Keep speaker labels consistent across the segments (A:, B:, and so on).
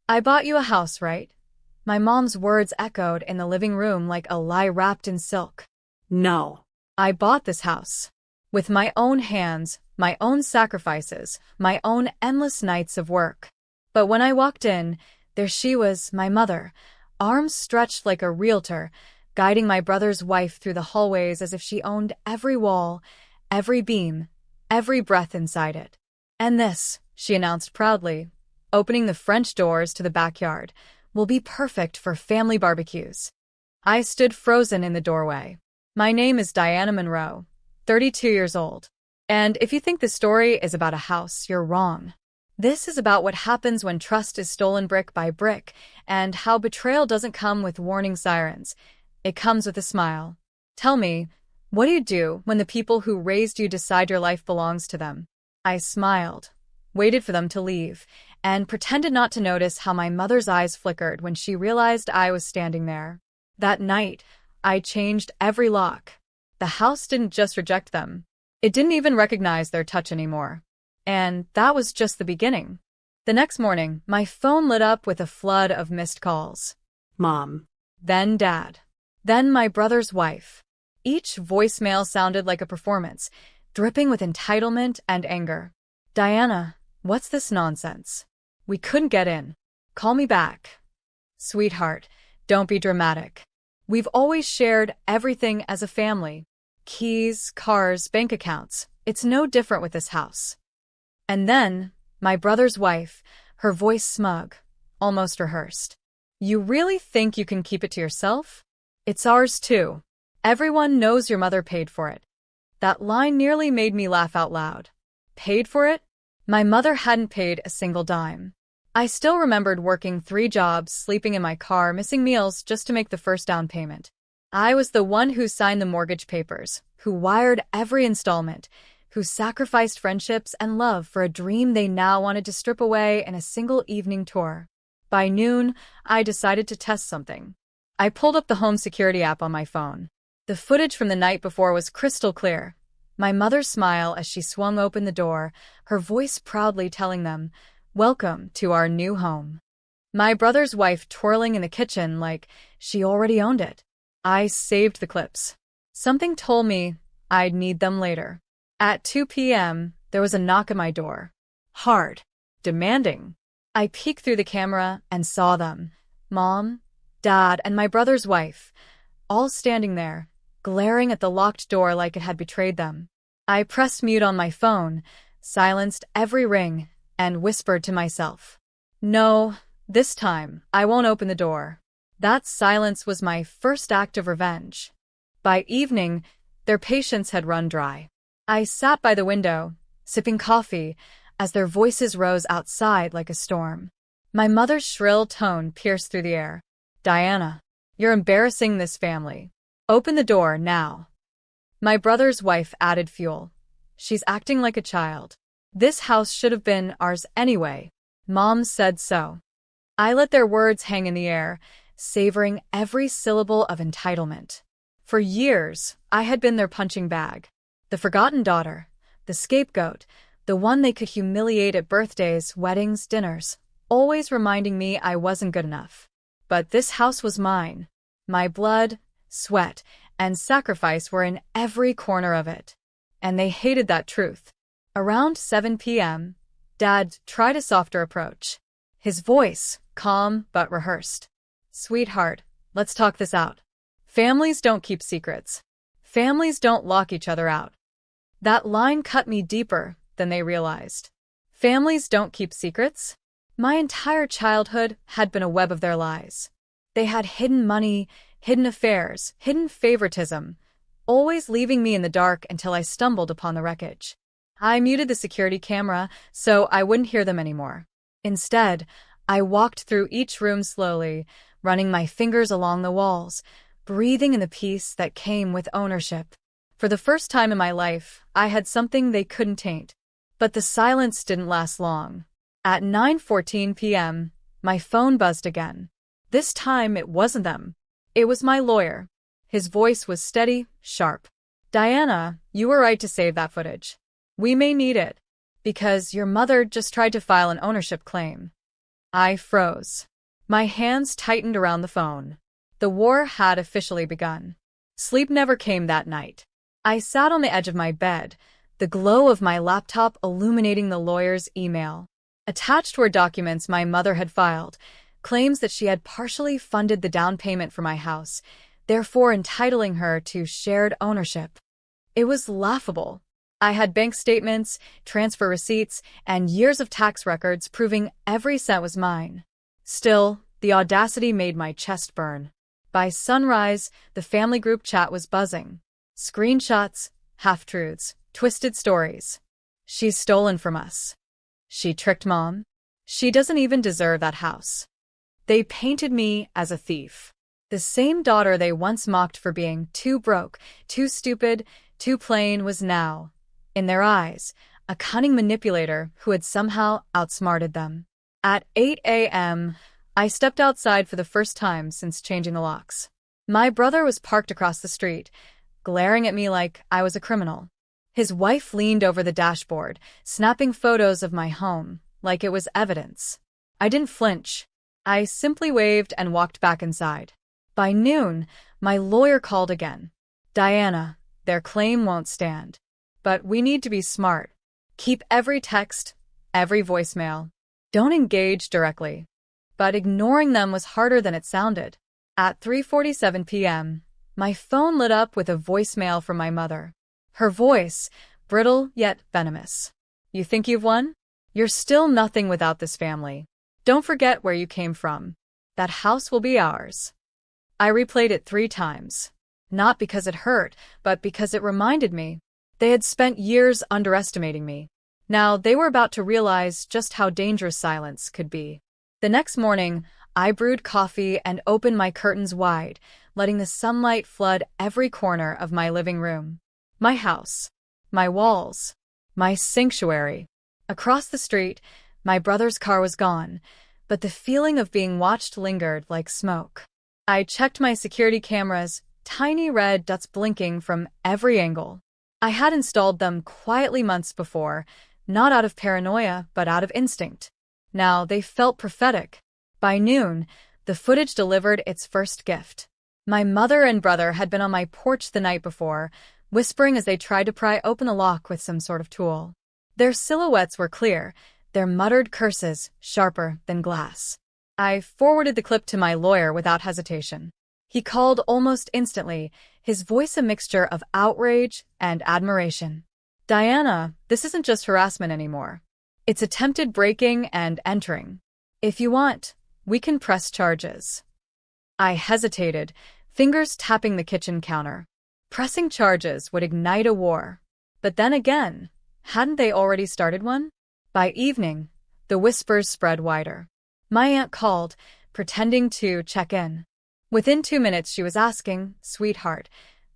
A: I bought you a house, right? My mom's words echoed in the living room like a lie wrapped in silk.
B: No.
A: I bought this house. With my own hands, my own sacrifices, my own endless nights of work. But when I walked in, there she was, my mother, arms stretched like a realtor, guiding my brother's wife through the hallways as if she owned every wall, every beam, every breath inside it. And this, she announced proudly, opening the French doors to the backyard, will be perfect for family barbecues. I stood frozen in the doorway. My name is Diana Monroe, 32 years old. And if you think the story is about a house, you're wrong. This is about what happens when trust is stolen brick by brick, and how betrayal doesn't come with warning sirens. It comes with a smile. Tell me, what do you do when the people who raised you decide your life belongs to them? I smiled, waited for them to leave, and pretended not to notice how my mother's eyes flickered when she realized I was standing there. That night, I changed every lock. The house didn't just reject them. It didn't even recognize their touch anymore. And that was just the beginning. The next morning, my phone lit up with a flood of missed calls.
B: Mom.
A: Then Dad. Then my brother's wife. Each voicemail sounded like a performance, dripping with entitlement and anger. Diana, what's this nonsense? We couldn't get in. Call me back. Sweetheart, don't be dramatic. We've always shared everything as a family. Keys, cars, bank accounts. It's no different with this house. And then, my brother's wife, her voice smug, almost rehearsed. You really think you can keep it to yourself? It's ours too. Everyone knows your mother paid for it. That line nearly made me laugh out loud. Paid for it? My mother hadn't paid a single dime. I still remembered working 3 jobs, sleeping in my car, missing meals just to make the first down payment. I was the one who signed the mortgage papers, who wired every installment, who sacrificed friendships and love for a dream they now wanted to strip away in a single evening tour. By noon, I decided to test something. I pulled up the home security app on my phone. The footage from the night before was crystal clear. My mother's smile as she swung open the door, her voice proudly telling them, "Welcome to our new home." My brother's wife twirling in the kitchen like she already owned it. I saved the clips. Something told me I'd need them later. At 2 p.m., there was a knock at my door. Hard. Demanding. I peeked through the camera and saw them. Mom, Dad, and my brother's wife, all standing there, glaring at the locked door like it had betrayed them. I pressed mute on my phone, silenced every ring, and whispered to myself, "No, this time, I won't open the door." That silence was my first act of revenge. By evening, their patience had run dry. I sat by the window, sipping coffee, as their voices rose outside like a storm. My mother's shrill tone pierced through the air. "Diana, you're embarrassing this family. Open the door now." My brother's wife added fuel. "She's acting like a child. This house should have been ours anyway. Mom said so." I let their words hang in the air, savoring every syllable of entitlement. For years, I had been their punching bag. The forgotten daughter, the scapegoat, the one they could humiliate at birthdays, weddings, dinners, always reminding me I wasn't good enough. But this house was mine. My blood, sweat, and sacrifice were in every corner of it. And they hated that truth. Around 7 p.m., Dad tried a softer approach. His voice, calm but rehearsed. "Sweetheart, let's talk this out. Families don't keep secrets. Families don't lock each other out." That line cut me deeper than they realized. Families don't keep secrets? My entire childhood had been a web of their lies. They had hidden money, hidden affairs, hidden favoritism, always leaving me in the dark until I stumbled upon the wreckage. I muted the security camera so I wouldn't hear them anymore. Instead, I walked through each room slowly, running my fingers along the walls, breathing in the peace that came with ownership. For the first time in my life, I had something they couldn't taint. But the silence didn't last long. At 9:14 p.m., my phone buzzed again. This time it wasn't them. It was my lawyer. His voice was steady, sharp. "Diana, you were right to save that footage. We may need it, because your mother just tried to file an ownership claim." I froze. My hands tightened around the phone. The war had officially begun. Sleep never came that night. I sat on the edge of my bed, the glow of my laptop illuminating the lawyer's email. Attached were documents my mother had filed, claims that she had partially funded the down payment for my house, therefore entitling her to shared ownership. It was laughable. I had bank statements, transfer receipts, and years of tax records proving every cent was mine. Still, the audacity made my chest burn. By sunrise, the family group chat was buzzing. Screenshots, half-truths, twisted stories. She's stolen from us. She tricked Mom. She doesn't even deserve that house. They painted me as a thief. The same daughter they once mocked for being too broke, too stupid, too plain was now, in their eyes, a cunning manipulator who had somehow outsmarted them. At 8 a.m., I stepped outside for the first time since changing the locks. My brother was parked across the street, glaring at me like I was a criminal. His wife leaned over the dashboard, snapping photos of my home, like it was evidence. I didn't flinch. I simply waved and walked back inside. By noon, my lawyer called again. Diana, their claim won't stand. But we need to be smart. Keep every text, every voicemail. Don't engage directly. But ignoring them was harder than it sounded. At 3:47 p.m., my phone lit up with a voicemail from my mother. Her voice, brittle yet venomous. You think you've won? You're still nothing without this family. Don't forget where you came from. That house will be ours. I replayed it 3 times. Not because it hurt, but because it reminded me. They had spent years underestimating me. Now they were about to realize just how dangerous silence could be. The next morning, I brewed coffee and opened my curtains wide, letting the sunlight flood every corner of my living room. My house. My walls. My sanctuary. Across the street, my brother's car was gone, but the feeling of being watched lingered like smoke. I checked my security cameras, tiny red dots blinking from every angle. I had installed them quietly months before, not out of paranoia, but out of instinct. Now they felt prophetic. By noon, the footage delivered its first gift. My mother and brother had been on my porch the night before, whispering as they tried to pry open the lock with some sort of tool. Their silhouettes were clear, their muttered curses sharper than glass. I forwarded the clip to my lawyer without hesitation. He called almost instantly, his voice a mixture of outrage and admiration. Diana, this isn't just harassment anymore. It's attempted breaking and entering. If you want, we can press charges. I hesitated, fingers tapping the kitchen counter. Pressing charges would ignite a war. But then again, hadn't they already started one? By evening, the whispers spread wider. My aunt called, pretending to check in. Within 2 minutes she was asking, "Sweetheart,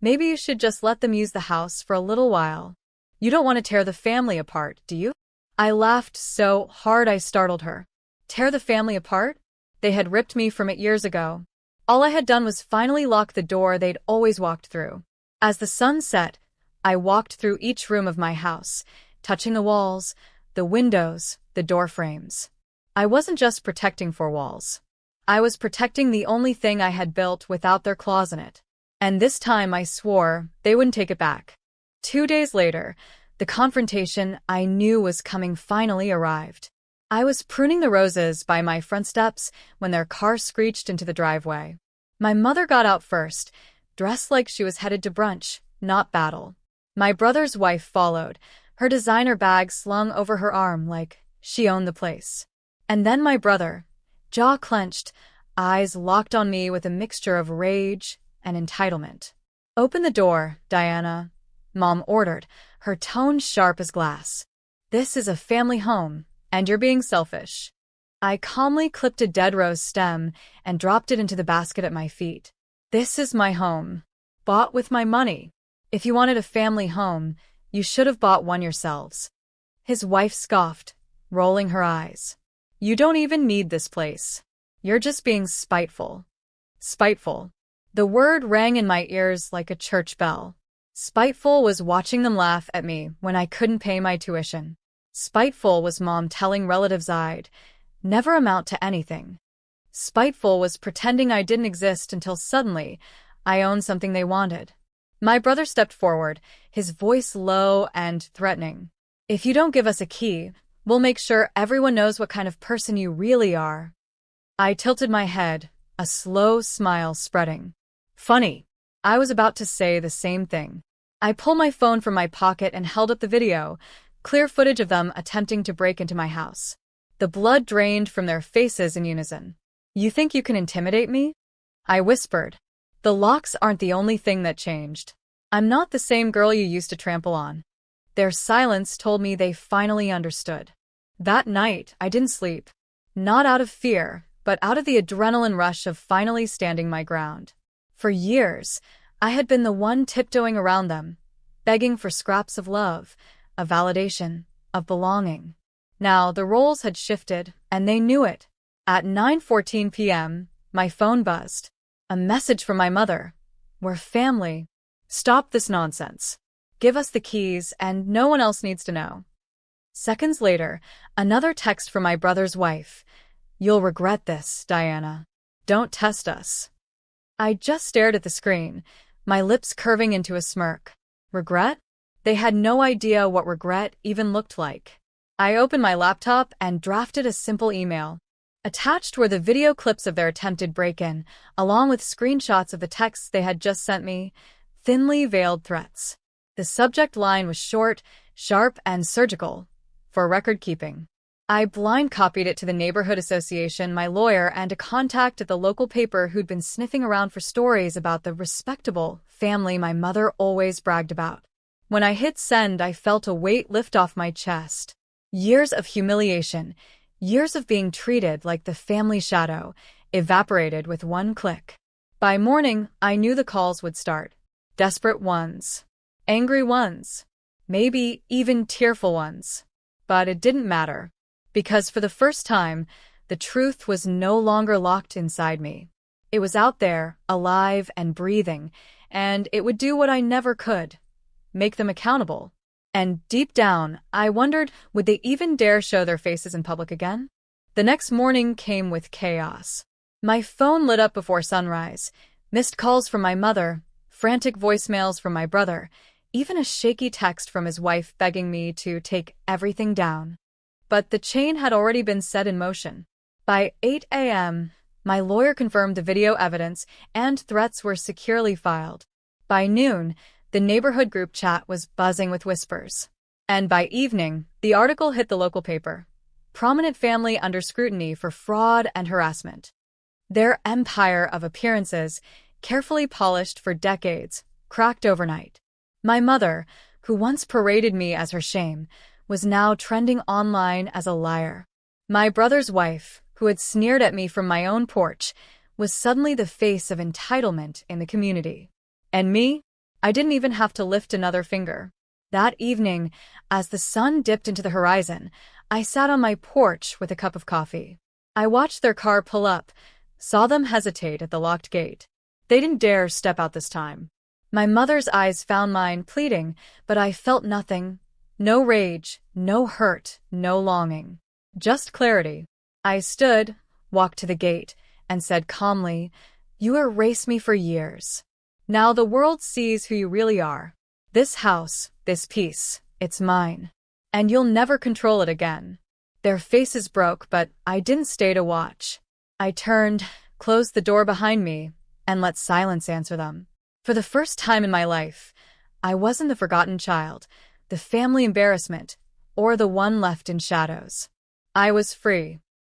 A: maybe you should just let them use the house for a little while. You don't want to tear the family apart, do you?" I laughed so hard I startled her. Tear the family apart? They had ripped me from it years ago. All I had done was finally lock the door they'd always walked through. As the sun set, I walked through each room of my house, touching the walls, the windows, the door frames. I wasn't just protecting 4 walls. I was protecting the only thing I had built without their claws in it. And this time I swore they wouldn't take it back. 2 days later, the confrontation I knew was coming finally arrived. I was pruning the roses by my front steps when their car screeched into the driveway. My mother got out first, dressed like she was headed to brunch, not battle. My brother's wife followed, her designer bag slung over her arm like she owned the place. And then my brother, jaw clenched, eyes locked on me with a mixture of rage and entitlement. "Open the door, Diana," Mom ordered, her tone sharp as glass. "This is a family home, and you're being selfish." I calmly clipped a dead rose stem and dropped it into the basket at my feet. "This is my home, bought with my money. If you wanted a family home, you should have bought one yourselves." His wife scoffed, rolling her eyes. "You don't even need this place. You're just being spiteful." Spiteful. The word rang in my ears like a church bell. Spiteful was watching them laugh at me when I couldn't pay my tuition. Spiteful was Mom telling relatives I'd never amount to anything. Spiteful was pretending I didn't exist until suddenly I owned something they wanted. My brother stepped forward, his voice low and threatening. If you don't give us a key, we'll make sure everyone knows what kind of person you really are. I tilted my head, a slow smile spreading. Funny. I was about to say the same thing. I pulled my phone from my pocket and held up the video, clear footage of them attempting to break into my house. The blood drained from their faces in unison. You think you can intimidate me? I whispered. The locks aren't the only thing that changed. I'm not the same girl you used to trample on. Their silence told me they finally understood. That night, I didn't sleep. Not out of fear, but out of the adrenaline rush of finally standing my ground. For years, I had been the one tiptoeing around them, begging for scraps of love, of validation, of belonging. Now, the roles had shifted, and they knew it. At 9:14 p.m., my phone buzzed. A message from my mother. We're family. Stop this nonsense. Give us the keys, and no one else needs to know. Seconds later, another text from my brother's wife. You'll regret this, Diana. Don't test us. I just stared at the screen, my lips curving into a smirk. Regret? They had no idea what regret even looked like. I opened my laptop and drafted a simple email. Attached were the video clips of their attempted break-in, along with screenshots of the texts they had just sent me, thinly veiled threats. The subject line was short, sharp, and surgical, for record-keeping. I blind copied it to the neighborhood association, my lawyer, and a contact at the local paper who'd been sniffing around for stories about the respectable family my mother always bragged about. When I hit send, I felt a weight lift off my chest. Years of humiliation, years of being treated like the family shadow, evaporated with one click. By morning, I knew the calls would start. Desperate ones. Angry ones. Maybe even tearful ones. But it didn't matter. Because for the first time, the truth was no longer locked inside me. It was out there, alive and breathing, and it would do what I never could. Make them accountable. And deep down, I wondered, would they even dare show their faces in public again? The next morning came with chaos. My phone lit up before sunrise. Missed calls from my mother, frantic voicemails from my brother, even a shaky text from his wife begging me to take everything down. But the chain had already been set in motion. By 8 a.m., my lawyer confirmed the video evidence and threats were securely filed. By noon, the neighborhood group chat was buzzing with whispers. And by evening, the article hit the local paper. Prominent family under scrutiny for fraud and harassment. Their empire of appearances, carefully polished for decades, cracked overnight. My mother, who once paraded me as her shame, was now trending online as a liar. My brother's wife, who had sneered at me from my own porch, was suddenly the face of entitlement in the community. And me? I didn't even have to lift another finger. That evening, as the sun dipped into the horizon, I sat on my porch with a cup of coffee. I watched their car pull up, saw them hesitate at the locked gate. They didn't dare step out this time. My mother's eyes found mine, pleading, but I felt nothing. No rage, no hurt, no longing. Just clarity. I stood, walked to the gate, and said calmly, You erased me for years. Now the world sees who you really are. This house, this peace, it's mine. And you'll never control it again. Their faces broke, but I didn't stay to watch. I turned, closed the door behind me, and let silence answer them. For the first time in my life, I wasn't the forgotten child, the family embarrassment, or the one left in shadows. I was free.